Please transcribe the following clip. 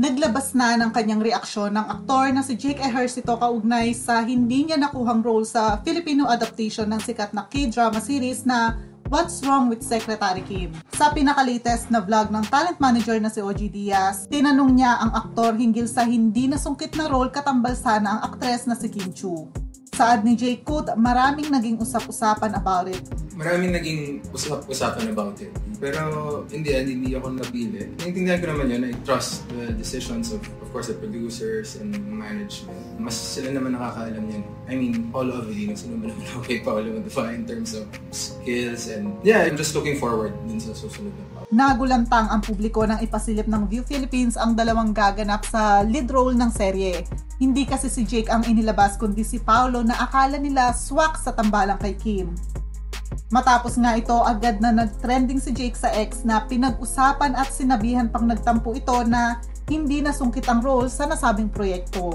Naglabas na ng kanyang reaksyon ng aktor na si Jake Ejercito kaugnay sa hindi niya nakuhang role sa Filipino adaptation ng sikat na K-drama series na What's Wrong with Secretary Kim. Sa pinakalatest na vlog ng talent manager na si OG Diaz, tinanong niya ang aktor hinggil sa hindi nasungkit na role katambal sana ang aktres na si Kim Chiu. Saad ni Jake Kut, maraming naging usap-usapan about it. Maraming naging usap-usapan about it. Pero in the end, hindi ako napili. Naintindihan ko naman yun. I trust the decisions of course, the producers and management. Mas sila naman nakakaalam yun. I mean, Paolo Avellino, sino ba naman ako kay Paolo Modify in terms of skills and yeah, I'm just looking forward din sa susunod na pa. Nagulantang ang publiko nang ipasilip ng View Philippines ang dalawang gaganap sa lead role ng serye. Hindi kasi si Jake ang inilabas kundi si Paolo na akala nila swak sa tambalang kay Kim. Matapos nga ito, agad na nag-trending si Jake sa X na pinag-usapan at sinabihan pang nagtampo ito na hindi nasungkit ang role sa nasabing proyekto.